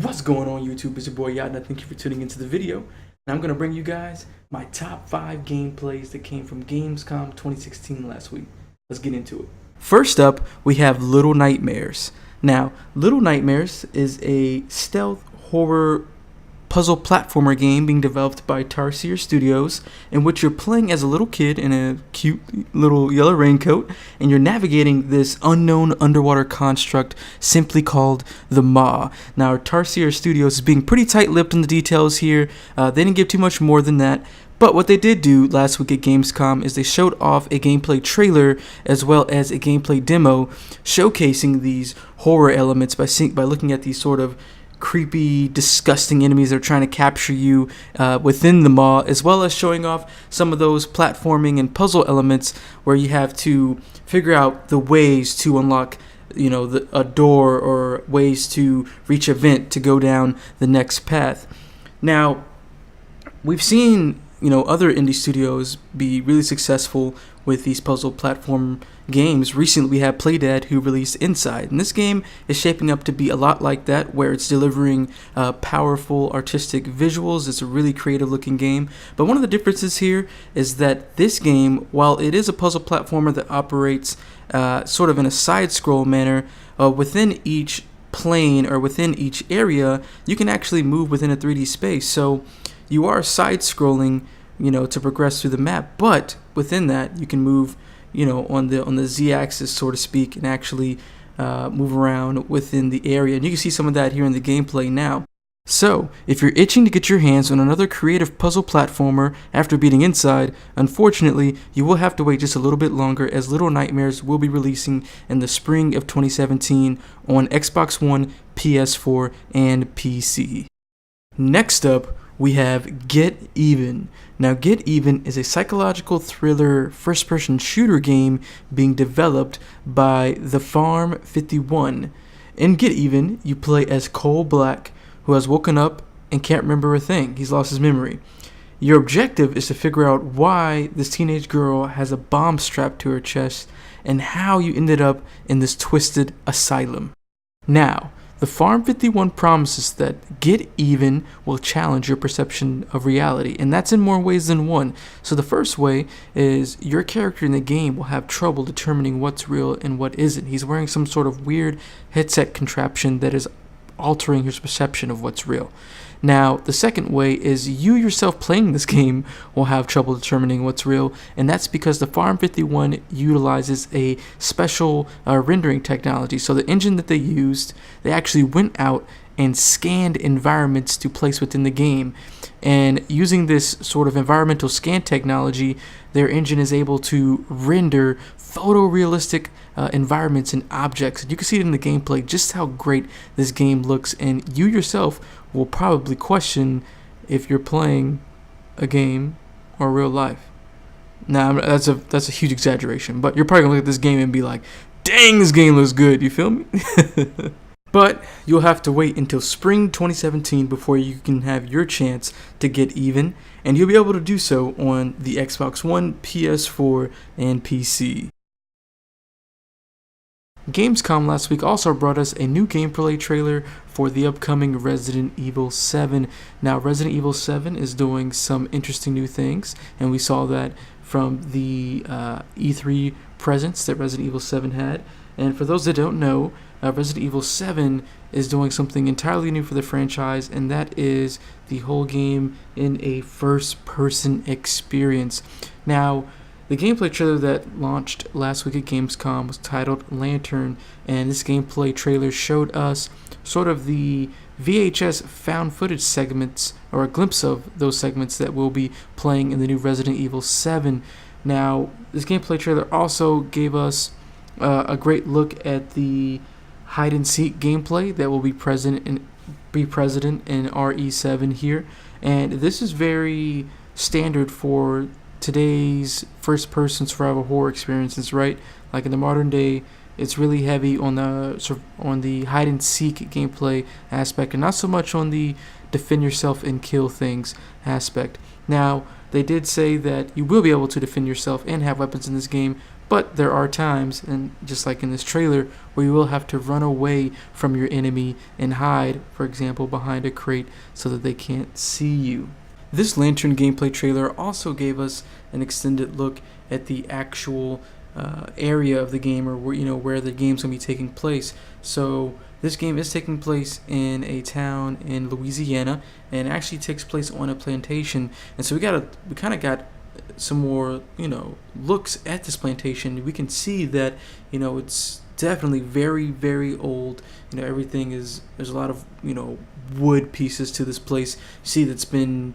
What's going on YouTube? It's your boy Yotna. Thank you for tuning into the video. And I'm going to bring you guys my top 5 gameplays that came from Gamescom 2016 last week. Let's get into it. First up, we have Little Nightmares. Now, Little Nightmares is a stealth horror puzzle platformer game being developed by Tarsier Studios, in which you're playing as a little kid in a cute little yellow raincoat, and you're navigating this unknown underwater construct simply called the Maw. Now, Tarsier Studios is being pretty tight-lipped in the details here. They didn't give too much more than that. But what they did do last week at Gamescom is they showed off a gameplay trailer as well as a gameplay demo showcasing these horror elements by looking at these sort of creepy, disgusting enemies that are trying to capture you within the Maw, as well as showing off some of those platforming and puzzle elements where you have to figure out the ways to unlock a door or ways to reach a vent to go down the next path. Now, we've seen other indie studios be really successful with these puzzle platform games. Recently, we have Playdead, who released Inside, and this game is shaping up to be a lot like that, where it's delivering powerful artistic visuals. It's a really creative looking game, but one of the differences here is that this game, while it is a puzzle platformer that operates sort of in a side scroll manner, within each plane or within each area, you can actually move within a 3D space. So you are side scrolling, to progress through the map, but within that you can move, on the Z-axis, so to speak, and actually move around within the area. And you can see some of that here in the gameplay now. So, if you're itching to get your hands on another creative puzzle platformer after beating Inside, unfortunately, you will have to wait just a little bit longer, as Little Nightmares will be releasing in the spring of 2017 on Xbox One, PS4, and PC. Next up, we have Get Even. Now, Get Even is a psychological thriller first-person shooter game being developed by The Farm 51. In Get Even, you play as Cole Black, who has woken up and can't remember a thing. He's lost his memory. Your objective is to figure out why this teenage girl has a bomb strapped to her chest and how you ended up in this twisted asylum. Now, The Farm 51 promises that Get Even will challenge your perception of reality, and that's in more ways than one. So the first way is your character in the game will have trouble determining what's real and what isn't. He's wearing some sort of weird headset contraption that is altering his perception of what's real. Now, the second way is you yourself playing this game will have trouble determining what's real, and that's because the Farm 51 utilizes a special rendering technology. So the engine that they used, they actually went out and scanned environments to place within the game. And using this sort of environmental scan technology, their engine is able to render photorealistic environments and objects. You can see it in the gameplay just how great this game looks, and you yourself will probably question if you're playing a game or real life. Now, that's a huge exaggeration, but you're probably gonna look at this game and be like, dang, this game looks good, you feel me? But you'll have to wait until spring 2017 before you can have your chance to Get Even, and you'll be able to do so on the Xbox One, PS4, and PC. Gamescom last week also brought us a new gameplay trailer for the upcoming Resident Evil 7. Now, Resident Evil 7 is doing some interesting new things, and we saw that from the E3 presence that Resident Evil 7 had. And for those that don't know, Resident Evil 7 is doing something entirely new for the franchise, and that is the whole game in a first-person experience. Now, the gameplay trailer that launched last week at Gamescom was titled Lantern, and this gameplay trailer showed us sort of the VHS found footage segments, or a glimpse of those segments that will be playing in the new Resident Evil 7. Now, this gameplay trailer also gave us a great look at the hide and seek gameplay that will be present in RE7 here, and this is very standard for today's first-person survival horror experiences, right? Like in the modern day, it's really heavy on the hide and seek gameplay aspect, and not so much on the defend yourself and kill things aspect. Now, they did say that you will be able to defend yourself and have weapons in this game, But there are times, and just like in this trailer, where you will have to run away from your enemy and hide, for example, behind a crate so that they can't see you. This Lantern gameplay trailer also gave us an extended look at the actual area of the game, or where the game's gonna be taking place. So this game is taking place in a town in Louisiana, and actually takes place on a plantation. And so we kind of got some more looks at this plantation. We can see that it's definitely very, very old. There's a lot of wood pieces to this place. You see that's been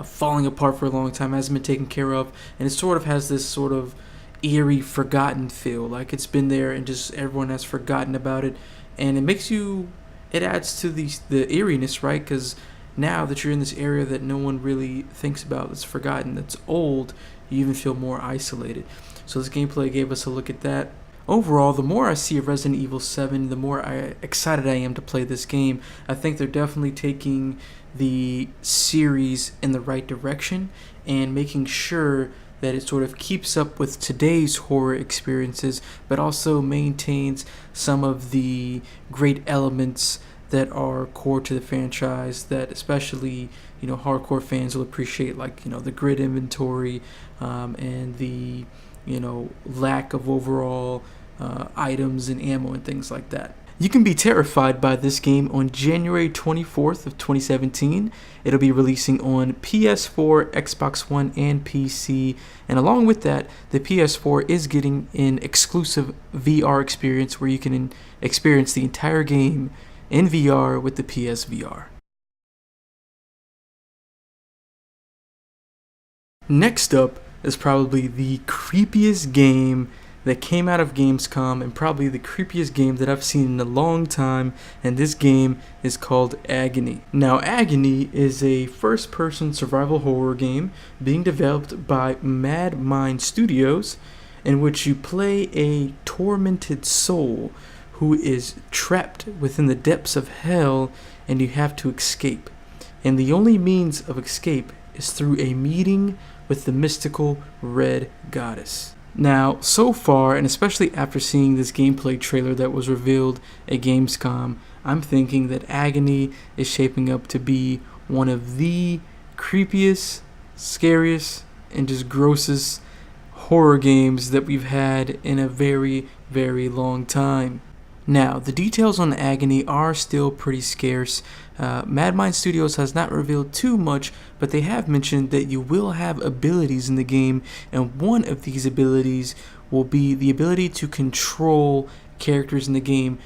falling apart for a long time, hasn't been taken care of, and it sort of has this sort of eerie, forgotten feel, like it's been there and just everyone has forgotten about it. And it adds to the eeriness, right? Because now that you're in this area that no one really thinks about, that's forgotten, that's old, you even feel more isolated. So this gameplay gave us a look at that. Overall, the more I see of Resident Evil 7, the more excited I am to play this game. I think they're definitely taking the series in the right direction and making sure that it sort of keeps up with today's horror experiences, but also maintains some of the great elements that are core to the franchise, that especially hardcore fans will appreciate, like the grid inventory, and the lack of overall items and ammo and things like that. You can be terrified by this game on January 24th of 2017. It'll be releasing on PS4, Xbox One, and PC. And along with that, the PS4 is getting an exclusive VR experience where you can experience the entire game in VR with the PSVR. Next up is probably the creepiest game that came out of Gamescom, and probably the creepiest game that I've seen in a long time, and this game is called Agony. Now, Agony is a first-person survival horror game being developed by Mad Mind Studios, in which you play a tormented soul who is trapped within the depths of hell, and you have to escape. And the only means of escape is through a meeting with the mystical Red Goddess. Now, so far, and especially after seeing this gameplay trailer that was revealed at Gamescom, I'm thinking that Agony is shaping up to be one of the creepiest, scariest, and just grossest horror games that we've had in a very, very long time. Now, the details on Agony are still pretty scarce. Mad Mind Studios has not revealed too much, but they have mentioned that you will have abilities in the game, and one of these abilities will be the ability to control characters in the game,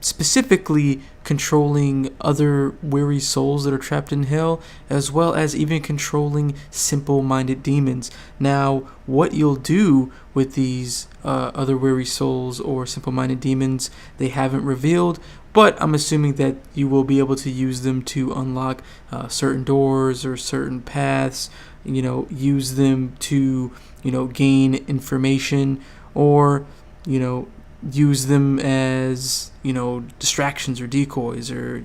specifically controlling other weary souls that are trapped in hell, as well as even controlling simple-minded demons. Now, what you'll do with these other weary souls or simple-minded demons, they haven't revealed, but I'm assuming that you will be able to use them to unlock certain doors or certain paths, use them to, gain information, or, use them as distractions or decoys, or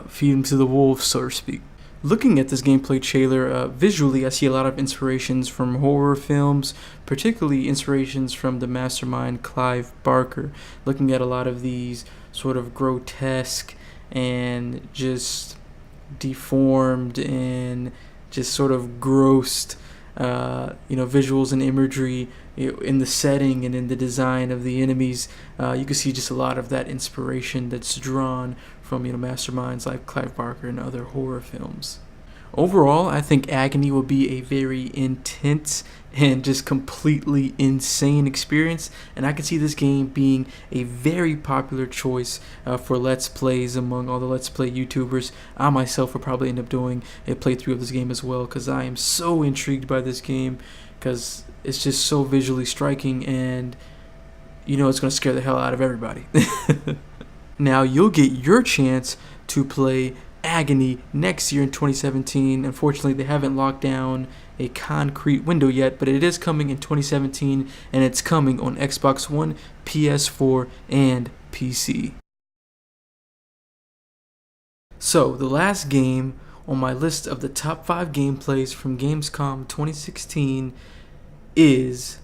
feed them to the wolves, so to speak. Looking at this gameplay trailer, visually I see a lot of inspirations from horror films, particularly inspirations from the mastermind Clive Barker. Looking at a lot of these sort of grotesque and just deformed and just sort of grossed visuals and imagery in the setting and in the design of the enemies. You can see just a lot of that inspiration that's drawn from masterminds like Clive Barker and other horror films. Overall, I think Agony will be a very intense and just completely insane experience, and I can see this game being a very popular choice for Let's Plays among all the Let's Play YouTubers. I myself will probably end up doing a playthrough of this game as well, because I am so intrigued by this game, because it's just so visually striking, and it's going to scare the hell out of everybody. Now, you'll get your chance to play Agony next year in 2017. Unfortunately, they haven't locked down a concrete window yet, but it is coming in 2017, and it's coming on Xbox One, PS4, and PC. So, the last game on my list of the top 5 gameplays from Gamescom 2016 is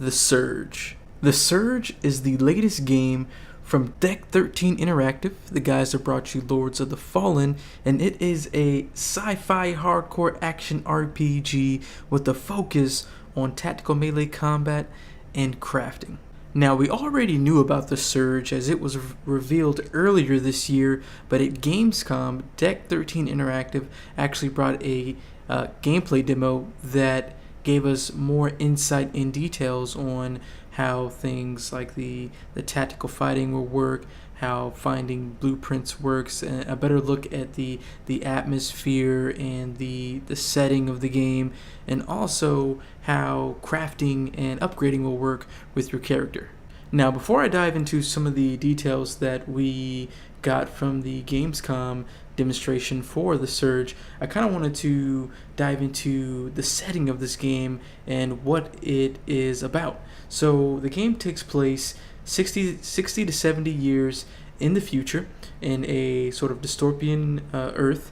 The Surge. The Surge is the latest game from Deck 13 Interactive, the guys that brought you Lords of the Fallen, and it is a sci-fi hardcore action RPG with a focus on tactical melee combat and crafting. Now, we already knew about the Surge as it was revealed earlier this year, but at Gamescom, Deck 13 Interactive actually brought a gameplay demo that gave us more insight and details on how things like the tactical fighting will work, how finding blueprints works, and a better look at the atmosphere and the setting of the game, and also how crafting and upgrading will work with your character. Now, before I dive into some of the details that we got from the Gamescom demonstration for the Surge, I kind of wanted to dive into the setting of this game and what it is about. So the game takes place 60 to 70 years in the future in a sort of dystopian Earth.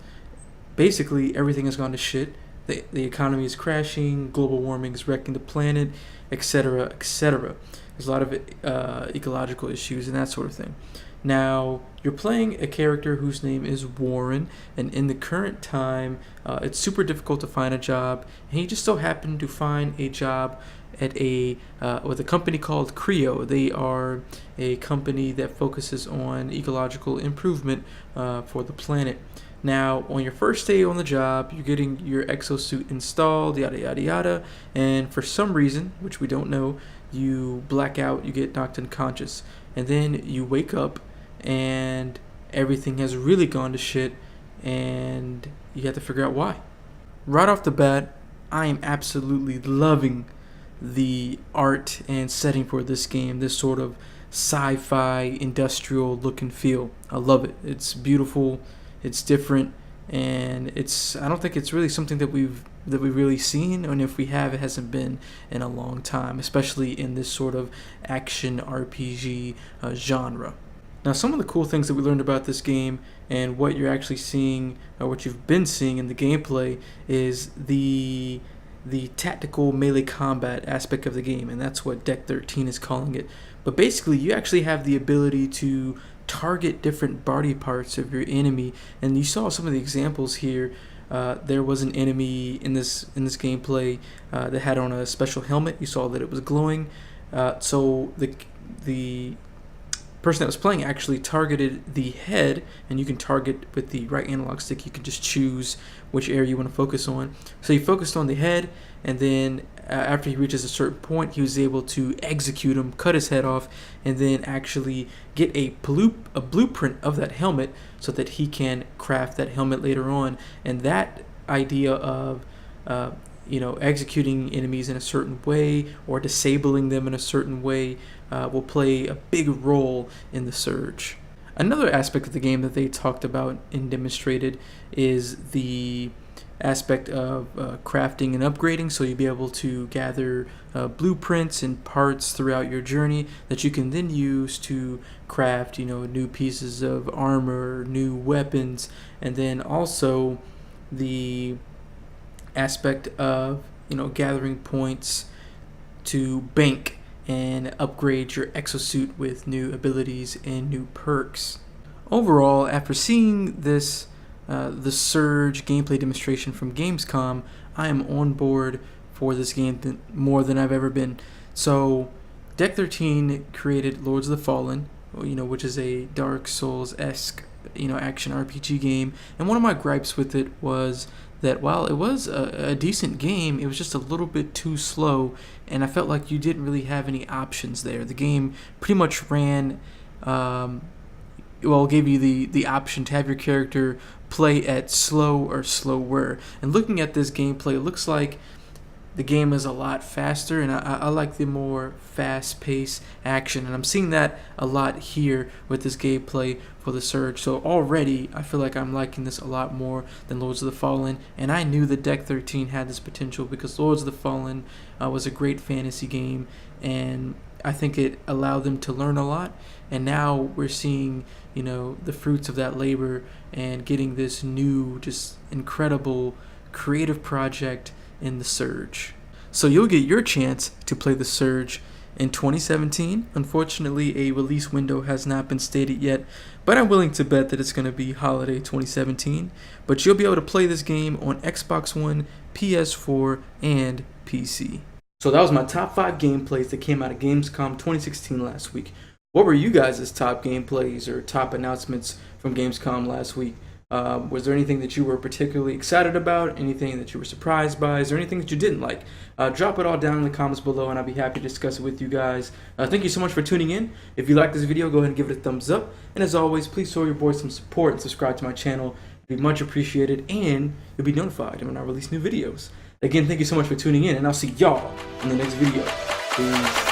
Basically, everything has gone to shit. The economy is crashing, global warming is wrecking the planet, etc., etc. There's a lot of ecological issues and that sort of thing. Now, you're playing a character whose name is Warren, and in the current time, it's super difficult to find a job, and he just so happened to find a job at with a company called Creo. They are a company that focuses on ecological improvement for the planet. Now, on your first day on the job, you're getting your exosuit installed, yada yada yada, and for some reason, which we don't know, you black out, you get knocked unconscious, and then you wake up and everything has really gone to shit, and you have to figure out why. Right off the bat, I am absolutely loving the art and setting for this game, this sort of sci-fi industrial look and feel. I love it. It's beautiful, it's different, and I don't think it's really something that we've really seen, and if we have, it hasn't been in a long time, especially in this sort of action RPG genre. Now, some of the cool things that we learned about this game and what you're actually seeing, or what you've been seeing in the gameplay, is the tactical melee combat aspect of the game, and that's what Deck 13 is calling it. But basically, you actually have the ability to target different body parts of your enemy, and you saw some of the examples here. There was an enemy in this gameplay that had on a special helmet. You saw that it was glowing. So the person that was playing actually targeted the head, and you can target with the right analog stick. You can just choose which area you want to focus on. So he focused on the head, and then after he reaches a certain point, he was able to execute him, cut his head off, and then actually get a blueprint of that helmet so that he can craft that helmet later on. And that idea of executing enemies in a certain way or disabling them in a certain way will play a big role in the Surge. Another aspect of the game that they talked about and demonstrated is the aspect of crafting and upgrading, so you'll be able to gather blueprints and parts throughout your journey that you can then use to craft new pieces of armor, new weapons, and then also the aspect of gathering points to bank and upgrade your exosuit with new abilities and new perks. Overall, after seeing this the Surge gameplay demonstration from Gamescom, I am on board for this game more than I've ever been. So Deck 13 created Lords of the Fallen, which is a Dark Souls-esque action RPG game, and one of my gripes with it was that while it was a decent game, it was just a little bit too slow, and I felt like you didn't really have any options there. The game pretty much ran, gave you the option to have your character play at slow or slower. And looking at this gameplay, it looks like the game is a lot faster, and I like the more fast-paced action, and I'm seeing that a lot here with this gameplay for the Surge. So already I feel like I'm liking this a lot more than Lords of the Fallen, and I knew that Deck 13 had this potential because Lords of the Fallen was a great fantasy game, and I think it allowed them to learn a lot, and now we're seeing the fruits of that labor and getting this new, just incredible creative project in the Surge. So you'll get your chance to play The Surge in 2017. Unfortunately, a release window has not been stated yet, but I'm willing to bet that it's going to be holiday 2017. But you'll be able to play this game on Xbox One, PS4, and PC. So that was my top 5 gameplays that came out of Gamescom 2016 last week. What were you guys' top gameplays or top announcements from Gamescom last week? Was there anything that you were particularly excited about? Anything that you were surprised by? Is there anything that you didn't like? Drop it all down in the comments below and I'll be happy to discuss it with you guys. Thank you so much for tuning in. If you like this video, go ahead and give it a thumbs up. And as always, please show your boys some support and subscribe to my channel. It'd be much appreciated and you'll be notified when I release new videos. Again, thank you so much for tuning in and I'll see y'all in the next video. Peace.